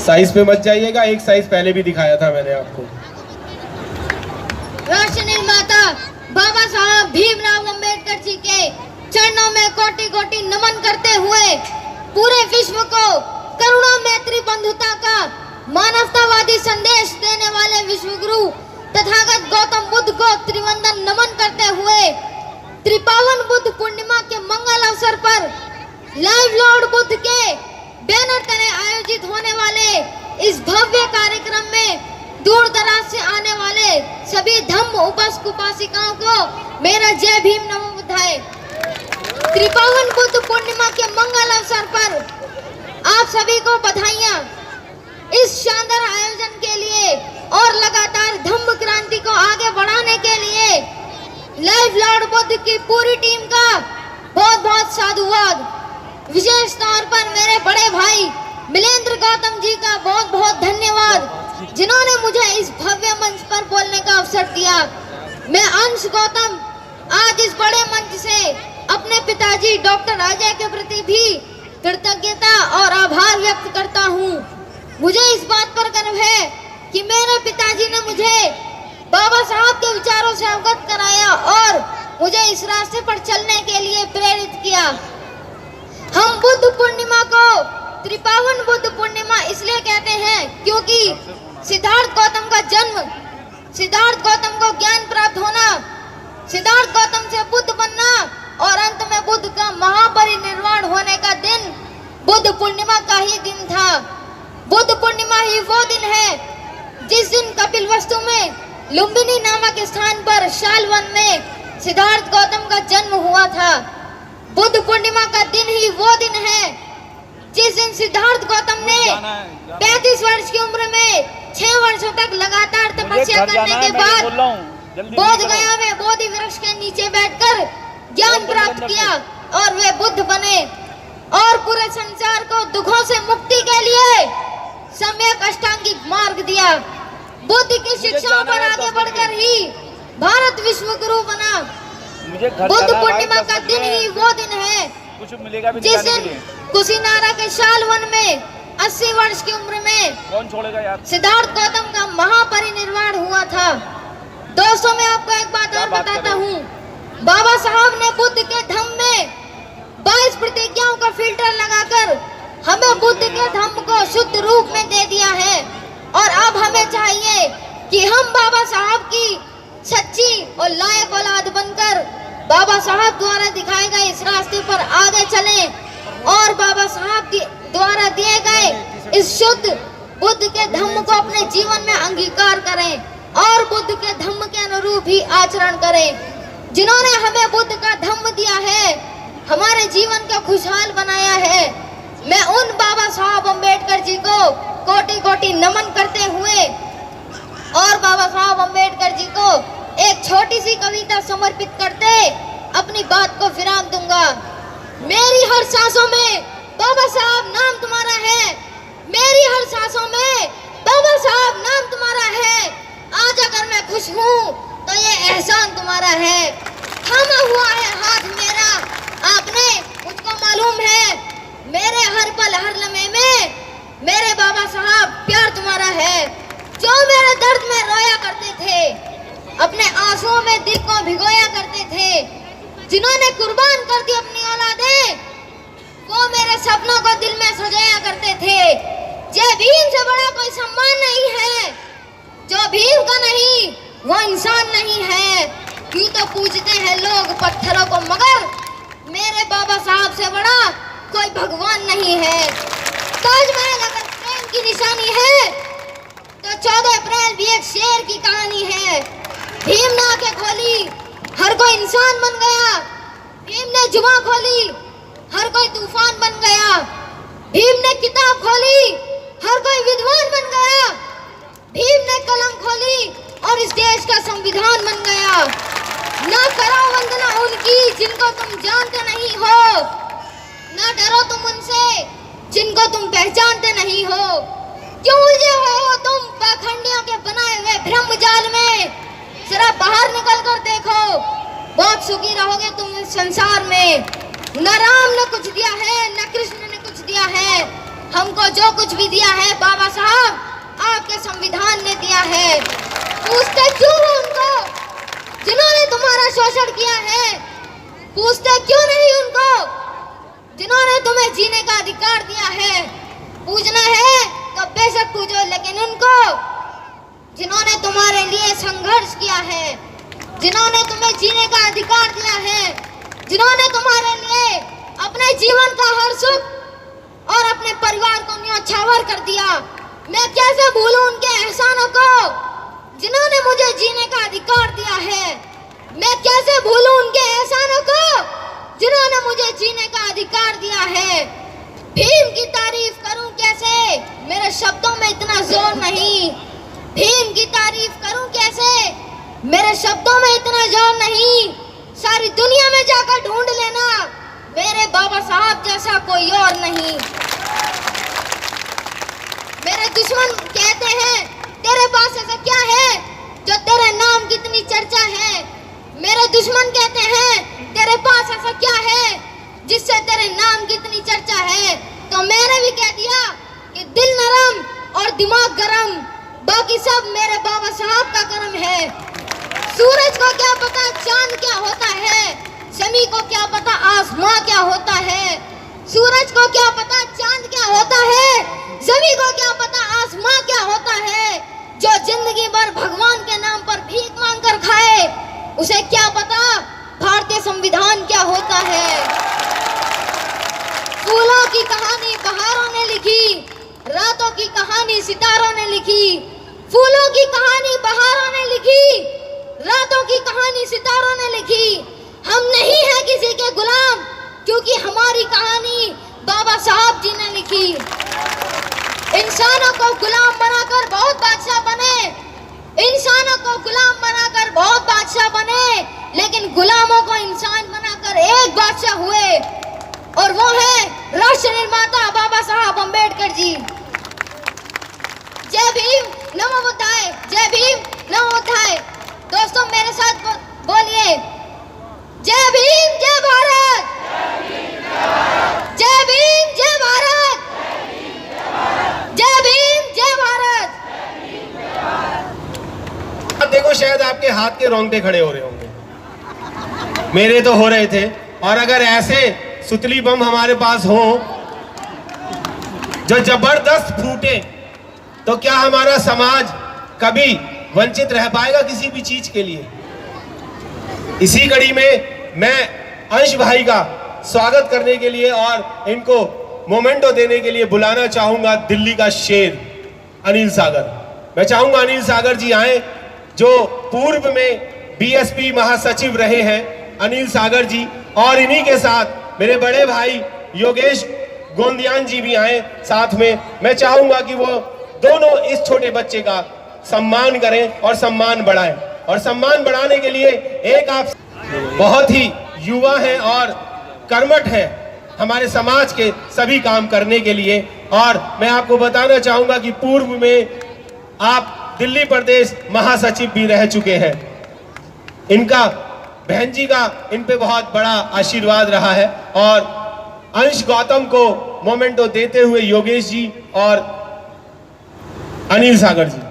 Size पे मत जाइएगा, एक साइज पहले भी दिखाया था मैंने आपको। राष्ट्र निर्माता बाबा साहब भीमराव अंबेडकर जी के चरणों में कोटि कोटि नमन करते हुए पूरे विश्व को करुणा मैत्री बंधुता का मानवतावादी संदेश देने वाले विश्वगुरु तथागत गौतम बुद्ध को त्रिवंदन नमन करते हुए त्रिपावन बुद्ध पूर्णिमा के मंगल अवसर पर लाइव लॉर्ड बुद्ध के बैनर तले आयोजित होने वाले इस भव्य कार्यक्रम में दूर दराज से आने वाले सभी धम्म उपासक उपासिकाओं को मेरा जय भीम नमो बुद्धाय। त्रिपावन बुद्ध पूर्णिमा के मंगल अवसर पर आप सभी को बधाइयां। इस शानदार आयोजन के लिए और लगातार धम्म क्रांति को आगे बढ़ाने के लिए लाइव लॉर्ड बुद्ध की पूरी टीम का बहुत बहुत साधुवाद। विशेष तौर पर मेरे बड़े भाई मिलेंद्र गौतम जी का बहुत बहुत धन्यवाद, जिन्होंने मुझे इस भव्य मंच पर बोलने का अवसर दिया। मैं अंश गौतम आज इस बड़े मंच से अपने पिताजी डॉक्टर अजय के प्रति भी कृतज्ञता और आभार व्यक्त करता हूँ। मुझे इस बात पर गर्व है कि मेरे पिताजी ने मुझे बाबा साहब के विचारों से अवगत कराया और मुझे इस रास्ते पर चलने के लिए प्रेरित किया। हम बुद्ध पूर्णिमा को त्रिपावन बुद्ध पूर्णिमा इसलिए कहते हैं क्योंकि सिद्धार्थ गौतम का जन्म, सिद्धार्थ गौतम को ज्ञान प्राप्त होना, सिद्धार्थ गौतम से बुद्ध बनना और अंत में बुद्ध का महापरिनिर्वाण होने का दिन बुद्ध पूर्णिमा का ही दिन था। बुद्ध पूर्णिमा ही वो दिन है जिस दिन कपिलवस्तु में लुम्बिनी नामक स्थान पर शालवन में सिद्धार्थ गौतम का जन्म हुआ था। बुद्ध पूर्णिमा का दिन ही वो दिन है जिस दिन सिद्धार्थ गौतम ने 35 वर्ष की उम्र में 6 वर्षों तक लगातार तपस्या करने के बाद बोध गया में बोधि वृक्ष के नीचे बैठकर ज्ञान प्राप्त किया और वे बुद्ध बने और पूरे संसार को दुखों से मुक्ति के लिए सम्यक अष्टांगिक मार्ग दिया। बुद्ध की शिक्षाओं पर आगे बढ़कर ही भारत विश्व गुरु बना। बुद्ध पूर्णिमा का दिन ही वो दिन है जिस दिन कुशीनारा के शालवन में 80 वर्ष की उम्र में कौन छोड़ेगा यार सिद्धार्थ गौतम का महापरिनिर्वाण हुआ था। दोस्तों मैं आपको एक बात और बताता हूँ, बाबा साहब ने बुद्ध के धम्म में 22 प्रतिज्ञाओं का फिल्टर लगाकर हमें बुद्ध के धम्म को शुद्ध रूप में दे दिया है और अब हमें चाहिए कि हम बाबा साहब की सच्ची और लायक औलाद बनकर बाबा साहब द्वारा दिखाए गए इस रास्ते पर आगे चलें और बाबा साहब के द्वारा दिए गए इस शुद्ध बुद्ध के धम्म को अपने जीवन में अंगीकार करें और बुद्ध के धम्म के अनुरूप ही आचरण करें। जिन्होंने हमें बुद्ध का धम्म दिया है, हमारे जीवन को खुशहाल बनाया है, मैं उन बाबा साहब अम्बेडकर जी को कोटि कोटि नमन करते हुए और बाबा साहब अम्बेडकर जी को एक छोटी सी कविता समर्पित करते अपनी बात को विराम दूंगा। मेरी हर सांसों में बाबा साहब नाम तुम्हारा है, मेरी हर सांसों में बाबा साहब नाम तुम्हारा है। आज अगर मैं खुश हूँ तो ये एहसान तुम्हारा है। थामा हुआ है हाथ मेरा आपने, मुझको मालूम है मेरे हर पल हर लम्हे में मेरे बाबा साहब प्यार तुम्हारा है। जो मेरे दर्द में रोया करते थे, अपने आंसुओं में दिल को भिगोया करते थे, जिन्होंने कुर्बान कर दी अपनी औलादें, वो मेरे सपनों को दिल में सजाया करते थे। जय भीम से बड़ा कोई सम्मान नहीं है, जो भीम का नहीं वो इंसान नहीं है। यूं तो पूजते हैं लोग पत्थरों को, मगर मेरे बाबा साहब से बड़ा कोई भगवान नहीं है। ताजमहल अगर प्रेम की निशानी है तो 14 अप्रैल भी एक शेर की कहानी है। भीम ने आंखें खोली, हर कोई इंसान बन गया। भीम ने जुबान खोली, हर कोई तूफान बन गया। भीम ने किताब खोली, हर कोई विद्वान बन गया। भीम ने कलम खोली और इस देश का संविधान बन गया। ना करो वंदना उनकी जिनको तुम जानते नहीं हो, ना डरो तुम उनसे जिनको तुम पहचानते नहीं हो। क्यों उलझे हो तुम पाखंडियों के बनाए हुए भ्रम जाल में? जरा बाहर निकल कर देखो, बहुत सुखी रहोगे तुम इस संसार में। न राम ने कुछ दिया है, न कृष्ण ने कुछ दिया है, हमको जो कुछ भी दिया है बाबा साहब आपके संविधान ने दिया है। पूछते क्यों हो उनको जिन्होंने तुम्हारा शोषण किया है? पूछते क्यों नहीं उनको जिन्होंने तुम्हें जीने का अधिकार दिया है? पूछना है तो बेशक पूछो, लेकिन उनको जिन्होंने तुम्हारे लिए संघर्ष किया है, जिन्होंने तुम्हें जीने का अधिकार दिया है, जिन्होंने तुम्हारे लिए अपने जीवन का हर सुख और अपने परिवार को न्यौछावर कर दिया, मैं कैसे भूलूं उनके एहसानों को जिन्होंने मुझे जीने का अधिकार दिया है? मैं कैसे भूलूं उनके एहसानों को जिन्होंने मुझे जीने का अधिकार दिया है? भीम की तारीफ करूं कैसे, मेरे शब्दों में इतना जोर नहीं। भीम की तारीफ करूं कैसे, मेरे शब्दों में इतना जोर नहीं। सारी दुनिया में जाकर ढूंढ लेना, मेरे बाबा साहब जैसा कोई और नहीं। मेरे दुश्मन कहते हैं तेरे पास ऐसा क्या है जो तेरे नाम की इतनी चर्चा है? मेरे दुश्मन कहते हैं तेरे पास ऐसा क्या है जिससे तेरे नाम की इतनी चर्चा है? तो मैंने भी कह दिया कि दिल नरम और दिमाग गरम, बाकी सब मेरे बाबा साहब का करम है। सूरज को क्या पता चांद क्या होता है, शमी को क्या पता आसमां क्या होता है। सूरज को क्या पता चांद क्या होता है, शमी को क्या पता आसमां क्या होता है। जो जिंदगी भर भगवान के नाम पर भीख मांग कर खाए, उसे क्या पता भारतीय संविधान क्या होता है। फूलों की कहानी बहारों ने लिखी, रातों की कहानी सितारों ने लिखी। फूलों की कहानी बहारों ने लिखी, रातों की कहानी सितारों ने लिखी। हम नहीं हैं किसी के गुलाम, क्योंकि हमारी कहानी बाबा साहब जी ने लिखी। इंसानों को गुलाम बनाकर बहुत बादशाह बने, इंसानों को गुलाम बनाकर बहुत बादशाह बने, लेकिन गुलामों को इंसान बनाकर एक बादशाह हुए, और वो है राष्ट्र निर्माता बाबा साहब अम्बेडकर जी। जय भीम नमो बुद्धाय, जय भीम नमो बुद्धाय। दोस्तों मेरे साथ बोलिए, जय भीम जय भारत, जय भीम जय भारत, जय भीम जय भारत। अब देखो शायद आपके हाथ के रोंगटे खड़े हो रहे होंगे, मेरे तो हो रहे थे। और अगर ऐसे सुतली बम हमारे पास हो जो जबरदस्त फूटे, तो क्या हमारा समाज कभी वंचित रह पाएगा किसी भी चीज के लिए? इसी कड़ी में मैं अंश भाई का स्वागत करने के लिए और इनको मोमेंटो देने के लिए बुलाना चाहूंगा दिल्ली का शेर अनिल सागर। मैं चाहूंगा अनिल सागर जी आए, जो पूर्व में बीएसपी महासचिव रहे हैं अनिल सागर जी, और इन्हीं के साथ मेरे बड़े भाई योगेश गोंदियान जी भी आए साथ में। मैं चाहूंगा कि वो दोनों इस छोटे बच्चे का सम्मान करें और सम्मान बढ़ाएं। और सम्मान बढ़ाने के लिए एक आप बहुत ही युवा हैं और कर्मठ हैं हमारे समाज के सभी काम करने के लिए। और मैं आपको बताना चाहूंगा कि पूर्व में आप दिल्ली प्रदेश महासचिव भी रह चुके हैं। इनका बहन जी का इन पे बहुत बड़ा आशीर्वाद रहा है। और अंश गौतम को मोमेंटो देते हुए योगेश जी और अनिल सागर जी।